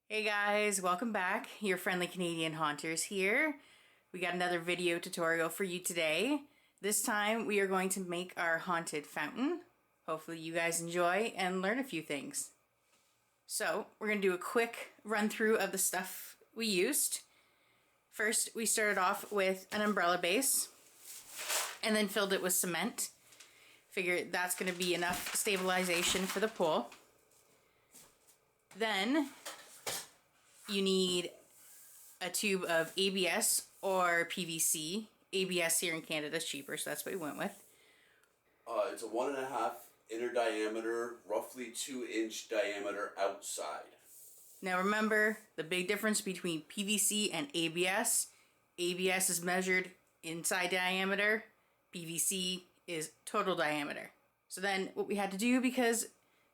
Hey guys, welcome back. Your friendly Canadian haunters here. We got another video tutorial for you today. This time we are going to make our haunted fountain. Hopefully you guys enjoy and learn a few things. So we're going to do a quick run through of the stuff we used. First we started off with an umbrella base and then filled it with cement. Figured that's going to be enough stabilization for the pole. Then you need a tube of ABS or PVC. ABS here in Canada is cheaper, so that's what we went with. It's a 1.5 inner diameter, roughly 2-inch diameter outside. Now remember the big difference between PVC and ABS. ABS is measured inside diameter. PVC is total diameter. So then what we had to do, because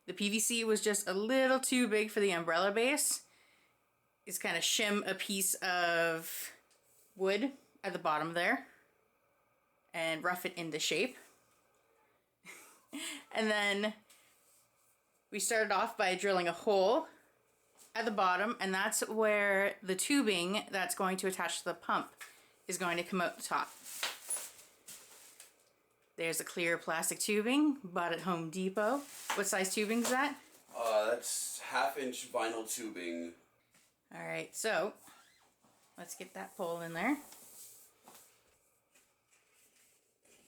the PVC was just a little too big for the umbrella base, is kind of shim a piece of wood at the bottom there and rough it into shape. And then we started off by drilling a hole at the bottom, and that's where the tubing that's going to attach to the pump is going to come out the top. There's a clear plastic tubing bought at Home Depot. What size tubing is that? That's 1/2-inch vinyl tubing. Alright, so let's get that pole in there.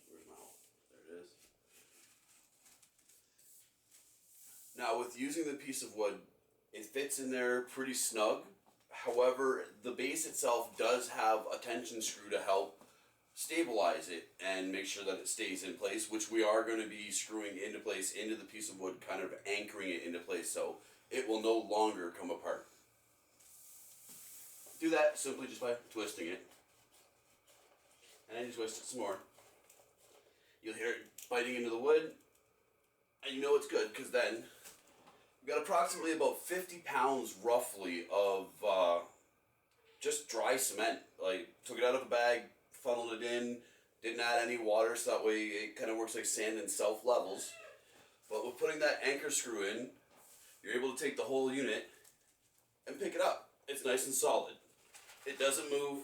Where's my hole? There it is. Now with using the piece of wood, it fits in there pretty snug. However, the base itself does have a tension screw to help stabilize it and make sure that it stays in place, which we are going to be screwing into place into the piece of wood, kind of anchoring it into place so it will no longer come apart. Do that simply just by twisting it. And then you twist it some more. You'll hear it biting into the wood, and you know it's good because then we've got approximately about 50 pounds roughly of just dry cement. Like, took it out of a bag, funneled it in, didn't add any water so that way it kind of works like sand and self-levels. But with putting that anchor screw in, you're able to take the whole unit and pick it up. It's nice and solid. It doesn't move.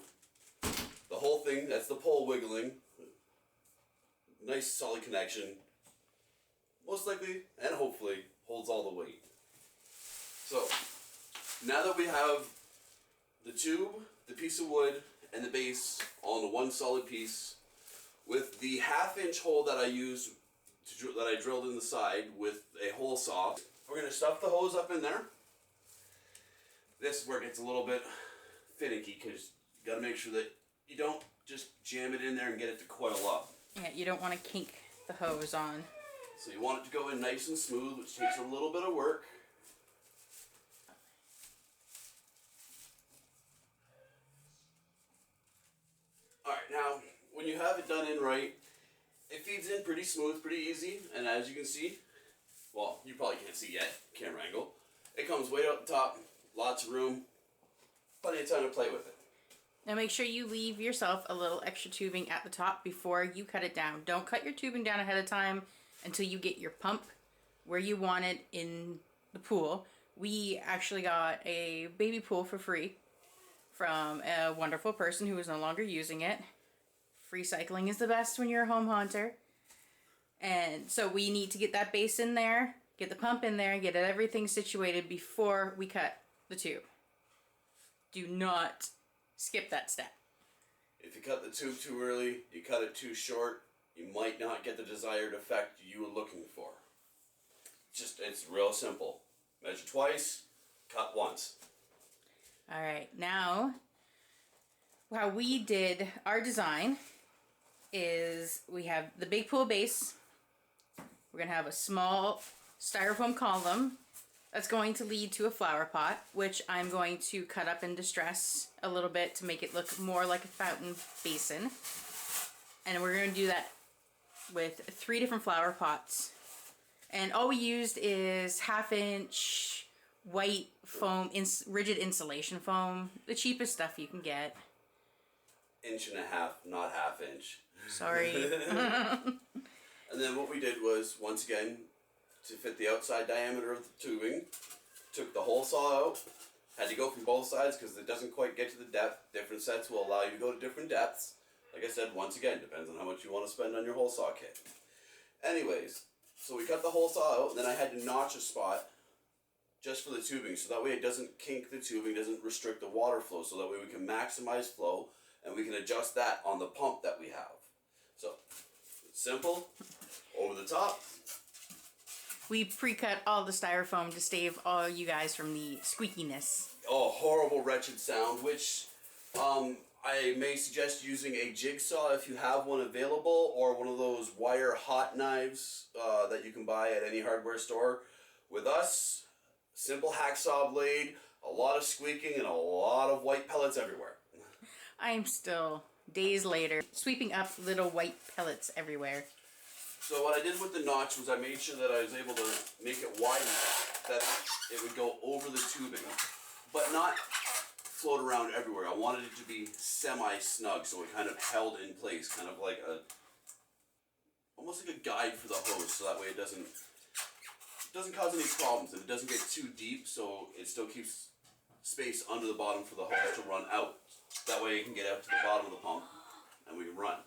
The whole thing, that's the pole wiggling. Nice solid connection. Most likely, and hopefully, holds all the weight. So, now that we have the tube, the piece of wood, and the base all in one solid piece, with the 1/2-inch hole that I used, that I drilled in the side with a hole saw, we're going to stuff the hose up in there. This is where it gets a little bit finicky because you got to make sure that you don't just jam it in there and get it to coil up. Yeah, you don't want to kink the hose on. So you want it to go in nice and smooth, which takes a little bit of work. Alright, now when you have it done in right, it feeds in pretty smooth, pretty easy, and as you can see, well, you probably can't see yet, camera angle, it comes way out the top, lots of room, plenty of time to play with it. Now make sure you leave yourself a little extra tubing at the top before you cut it down. Don't cut your tubing down ahead of time until you get your pump where you want it in the pool. We actually got a baby pool for free from a wonderful person who is no longer using it. Free cycling is the best when you're a home haunter. And so we need to get that base in there, get the pump in there, get everything situated before we cut the tube. Do not skip that step. If you cut the tube too early, you cut it too short, you might not get the desired effect you were looking for. It's real simple. Measure twice, cut once. Alright, now how we did our design is we have the big pool base. We're going to have a small styrofoam column that's going to lead to a flower pot, which I'm going to cut up and distress a little bit to make it look more like a fountain basin. And we're going to do that with 3 different flower pots. And all we used is 1/2-inch white foam, rigid insulation foam, the cheapest stuff you can get. 1.5 inches, not 1/2 inch. Sorry. And then what we did was, once again, to fit the outside diameter of the tubing, took the hole saw out, Had to go from both sides because it doesn't quite get to the depth. Different sets will allow you to go to different depths. Like I said, once again, depends on how much you want to spend on your hole saw kit. Anyways, so we cut the hole saw out, and then I had to notch a spot just for the tubing, so that way it doesn't kink the tubing, doesn't restrict the water flow, so that way we can maximize flow, and we can adjust that on the pump that we have. So, it's simple, over the top. We pre-cut all the styrofoam to save all you guys from the squeakiness. Oh, horrible, wretched sound, which I may suggest using a jigsaw if you have one available, or one of those wire hot knives that you can buy at any hardware store. With us, simple hacksaw blade, a lot of squeaking, and a lot of white pellets everywhere. I'm still, days later, sweeping up little white pellets everywhere. So what I did with the notch was I made sure that I was able to make it wide enough that it would go over the tubing, but not float around everywhere. I wanted it to be semi-snug, so it kind of held in place, kind of like almost like a guide for the hose, so that way it doesn't cause any problems, and it doesn't get too deep, so it still keeps space under the bottom for the hose to run out. That way it can get out to the bottom of the pump, and we can run.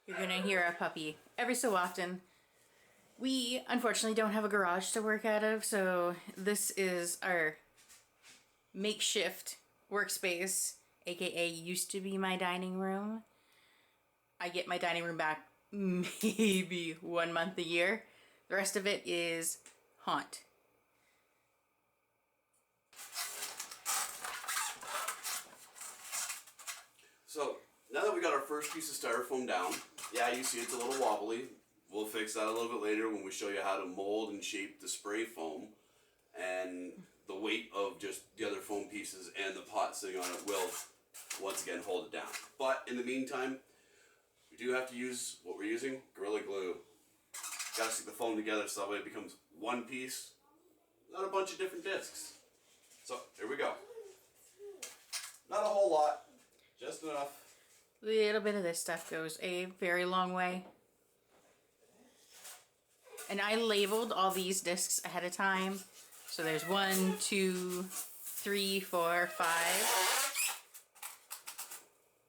You're gonna hear our puppy every so often. We unfortunately don't have a garage to work out of, so this is our makeshift workspace, aka used to be my dining room. I get my dining room back maybe 1 month a year. The rest of it is haunt. So now that we got our first piece of styrofoam down, yeah, you see it's a little wobbly. We'll fix that a little bit later when we show you how to mold and shape the spray foam, and the weight of just the other foam pieces and the pot sitting on it will once again hold it down. But in the meantime, we do have to use what we're using, Gorilla Glue. Gotta stick the foam together so that way it becomes one piece, not a bunch of different discs. So here we go. Not a whole lot, just enough. A little bit of this stuff goes a very long way. And I labeled all these discs ahead of time. So there's 1, 2, 3, 4, 5.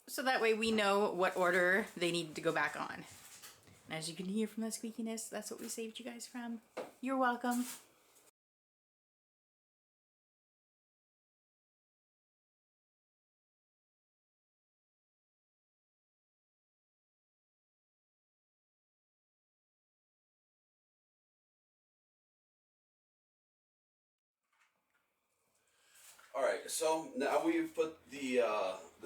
So that way we know what order they need to go back on. And as you can hear from the squeakiness, that's what we saved you guys from. You're welcome. Alright, so now we've put the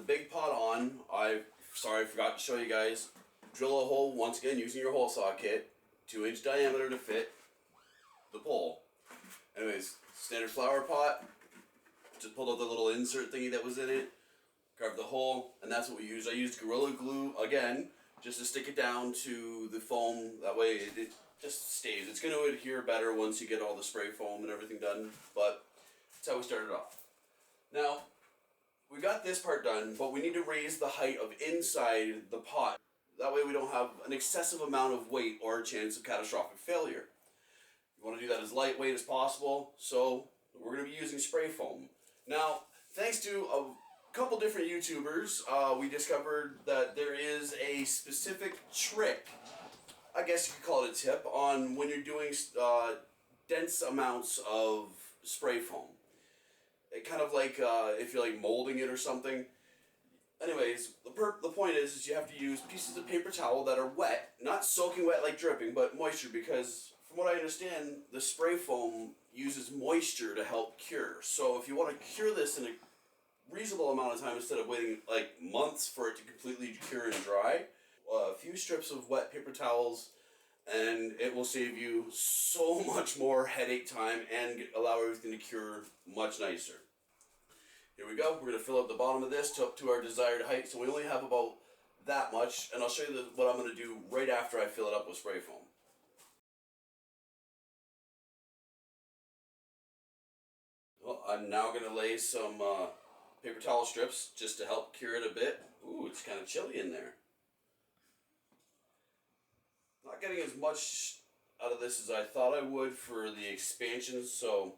big pot on. I forgot to show you guys. Drill a hole once again using your hole saw kit, 2-inch diameter to fit the pole. Anyways, standard flower pot. Just pulled out the little insert thingy that was in it, carved the hole, and that's what we used. I used Gorilla Glue again, just to stick it down to the foam. That way it just stays. It's going to adhere better once you get all the spray foam and everything done, but that's how we started off. Now, we got this part done, but we need to raise the height of inside the pot. That way we don't have an excessive amount of weight or a chance of catastrophic failure. You want to do that as lightweight as possible, so we're going to be using spray foam. Now, thanks to a couple different YouTubers, we discovered that there is a specific trick, I guess you could call it a tip, on when you're doing dense amounts of spray foam. It kind of like if you're like molding it or something. Anyways, the point is you have to use pieces of paper towel that are wet, not soaking wet like dripping, but moisture, because from what I understand, the spray foam uses moisture to help cure. So if you want to cure this in a reasonable amount of time instead of waiting like months for it to completely cure and dry, a few strips of wet paper towels, and it will save you so much more headache time and allow everything to cure much nicer. Here we go. We're going to fill up the bottom of this up to our desired height. So we only have about that much, and I'll show you what I'm going to do right after I fill it up with spray foam. Well, I'm now going to lay some paper towel strips just to help cure it a bit. Ooh, it's kind of chilly in there. Not getting as much out of this as I thought I would for the expansion, so...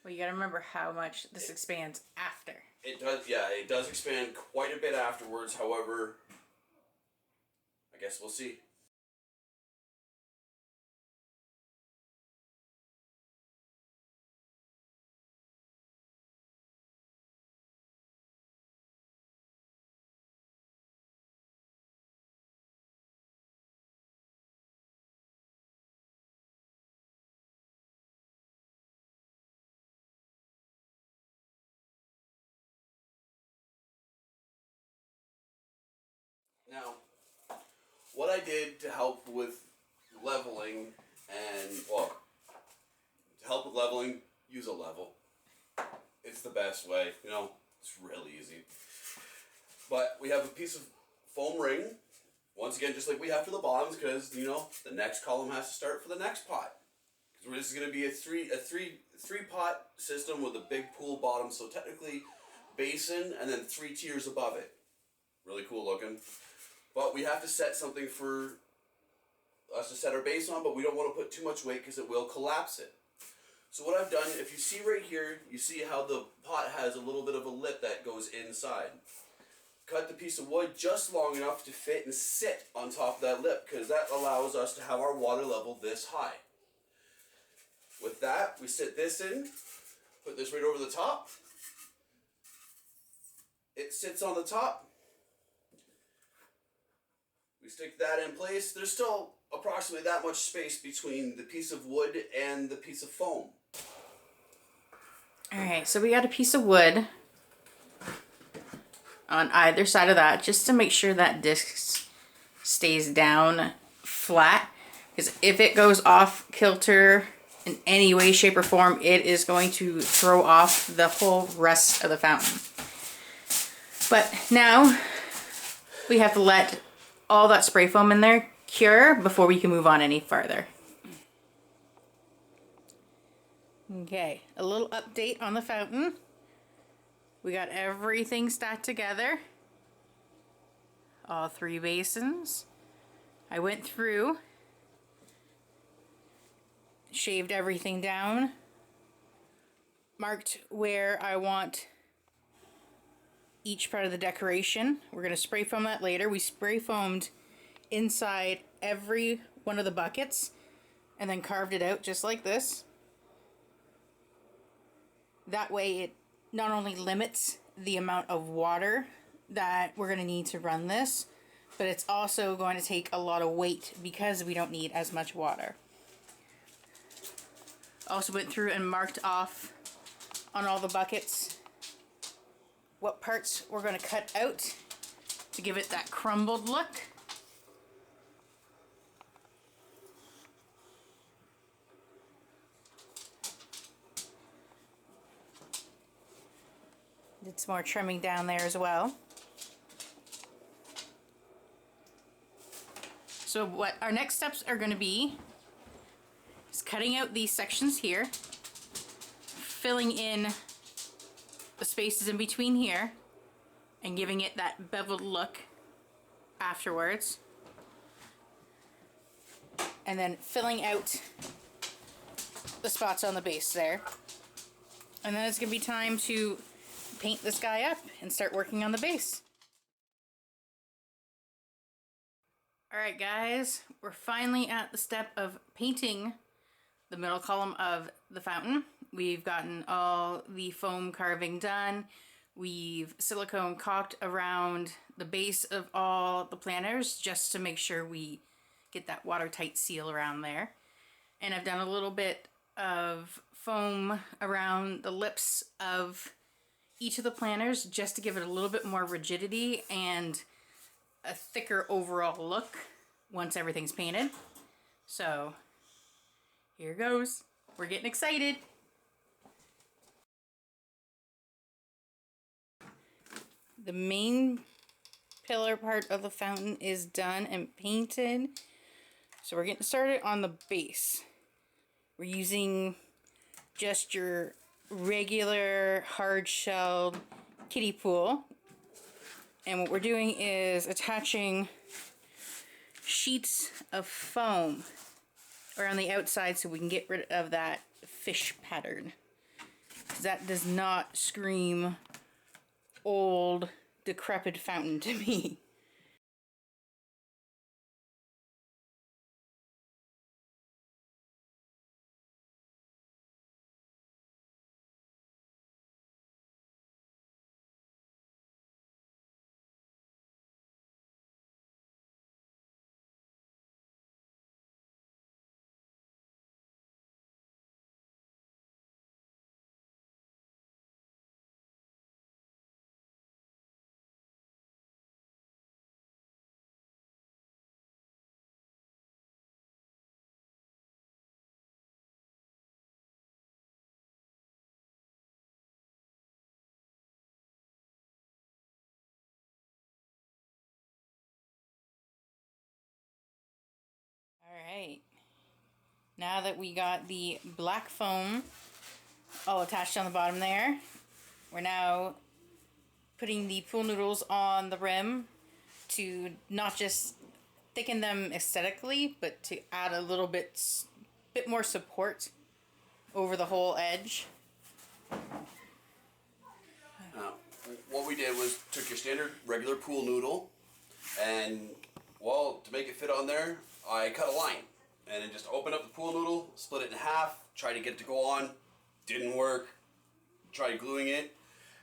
Well, you gotta remember how much this expands after. It does, yeah, it does expand quite a bit afterwards. However, I guess we'll see. Now, what I did to help with leveling and, well, to help with leveling, use a level. It's the best way, you know, it's really easy. But we have a piece of foam ring, once again, just like we have for the bottoms, because, you know, the next column has to start for the next pot. Because this is going to be a three pot system with a big pool bottom, so technically basin and then 3 tiers above it. Really cool looking. But we have to set something for us to set our base on, but we don't want to put too much weight because it will collapse it. So what I've done, if you see right here, you see how the pot has a little bit of a lip that goes inside. Cut the piece of wood just long enough to fit and sit on top of that lip, because that allows us to have our water level this high. With that, we sit this in, put this right over the top. It sits on the top. We stick that in place. There's still approximately that much space between the piece of wood and the piece of foam. Alright, so we got a piece of wood on either side of that, just to make sure that disc stays down flat. Because if it goes off kilter in any way, shape, or form, it is going to throw off the whole rest of the fountain. But now we have to let all that spray foam in there cure before we can move on any farther. Okay, a little update on the fountain. We got everything stacked together. All 3 basins. I went through, shaved everything down, marked where I want each part of the decoration. We're going to spray foam that later. We spray foamed inside every one of the buckets and then carved it out just like this. That way it not only limits the amount of water that we're going to need to run this, but it's also going to take a lot of weight because we don't need as much water. Also went through and marked off on all the buckets what parts we're going to cut out to give it that crumbled look. Did some more trimming down there as well. So what our next steps are going to be is cutting out these sections here, filling in the spaces in between here, and giving it that beveled look afterwards. And then filling out the spots on the base there. And then it's going to be time to paint this guy up and start working on the base. Alright guys, we're finally at the step of painting the middle column of the fountain. We've gotten all the foam carving done. We've silicone caulked around the base of all the planters just to make sure we get that watertight seal around there. And I've done a little bit of foam around the lips of each of the planters just to give it a little bit more rigidity and a thicker overall look once everything's painted. So here goes. We're getting excited. The main pillar part of the fountain is done and painted. So we're getting started on the base. We're using just your regular hard-shelled kiddie pool. And what we're doing is attaching sheets of foam around the outside so we can get rid of that fish pattern. 'Cause that does not scream old, decrepit fountain to me. Alright, now that we got the black foam all attached on the bottom there, we're now putting the pool noodles on the rim to not just thicken them aesthetically, but to add a little bit more support over the whole edge. What we did was took your standard regular pool noodle, and well, to make it fit on there, I cut a line and then just opened up the pool noodle, split it in half, tried to get it to go on, didn't work, tried gluing it,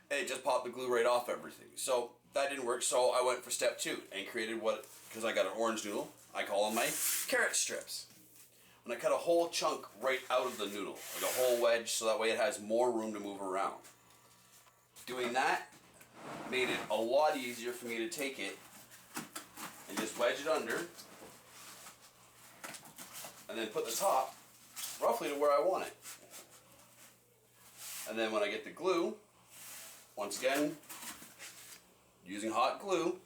and it just popped the glue right off everything. So that didn't work, so I went for step 2 and created what, because I got an orange noodle, I call them my carrot strips. And I cut a whole chunk right out of the noodle, like a whole wedge, so that way it has more room to move around. Doing that made it a lot easier for me to take it and just wedge it under, and then put the top roughly to where I want it. And then when I get the glue, once again, using hot glue,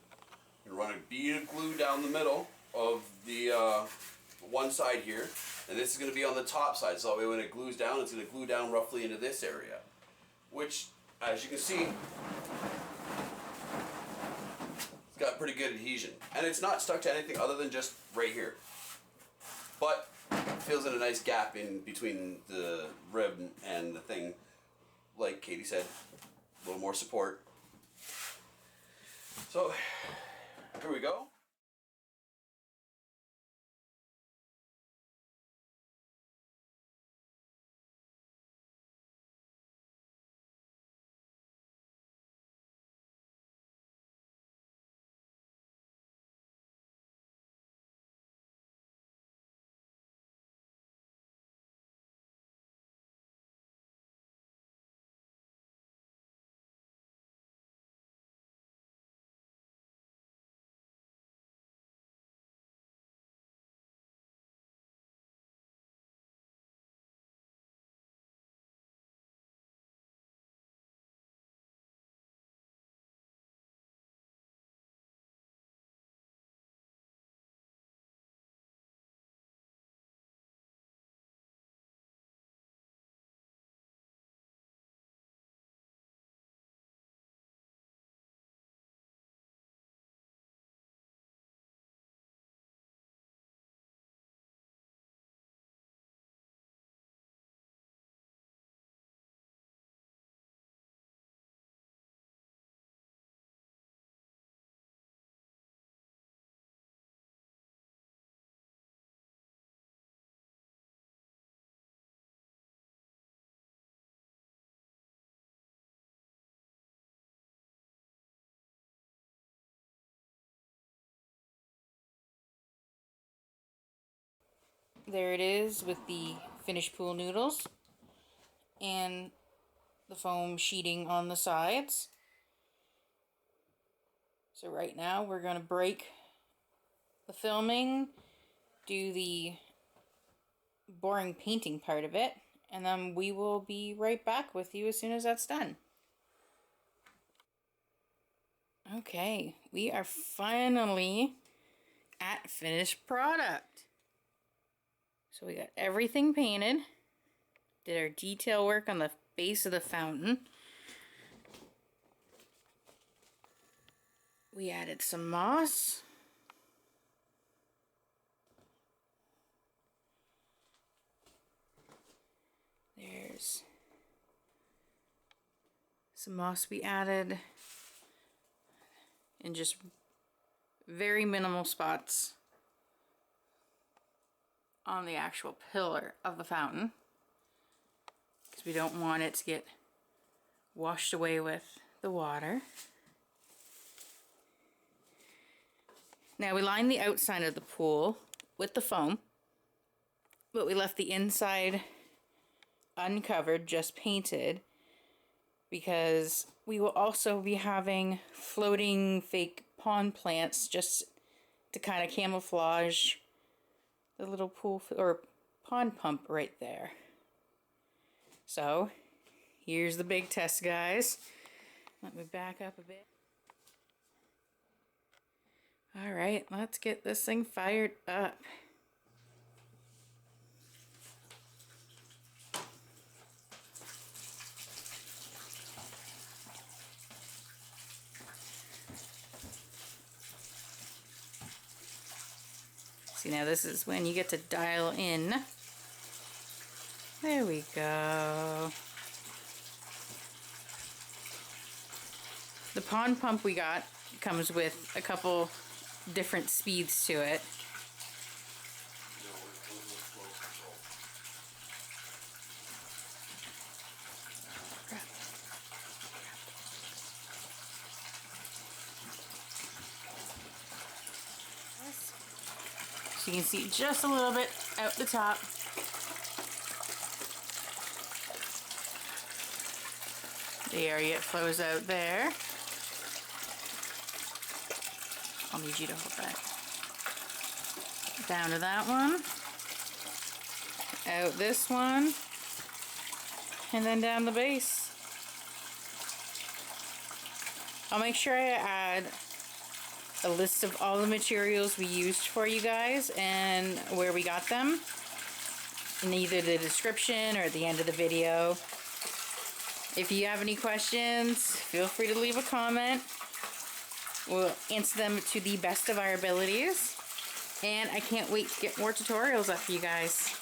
you run a bead of glue down the middle of the one side here, and this is going to be on the top side, so that way when it glues down, it's going to glue down roughly into this area, which, as you can see, it's got pretty good adhesion. And it's not stuck to anything other than just right here. But it fills in a nice gap in between the rib and the thing. Like Katie said, a little more support. So, here we go. There it is with the finished pool noodles and the foam sheeting on the sides. So right now we're going to break the filming, do the boring painting part of it, and then we will be right back with you as soon as that's done. Okay, we are finally at finished product. So we got everything painted, did our detail work on the base of the fountain. We added some moss. There's Some moss we added in just very minimal spots on the actual pillar of the fountain, because we don't want it to get washed away with the water. Now we lined the outside of the pool with the foam, but we left the inside uncovered, just painted, because we will also be having floating fake pond plants just to kind of camouflage the little pool or pond pump right there. So here's the big test, guys. Let me back up a bit. All right, let's get this thing fired up. See, now this is when you get to dial in. There we go. The pond pump we got comes with a couple different speeds to it. So you can see just a little bit out the top. The area it flows out there. I'll need you to hold that. Down to that one. Out this one. And then down the base. I'll make sure I add a list of all the materials we used for you guys and where we got them in either the description or at the end of the video. If you have any questions, feel free to leave a comment. We'll answer them to the best of our abilities. And I can't wait to get more tutorials up for you guys.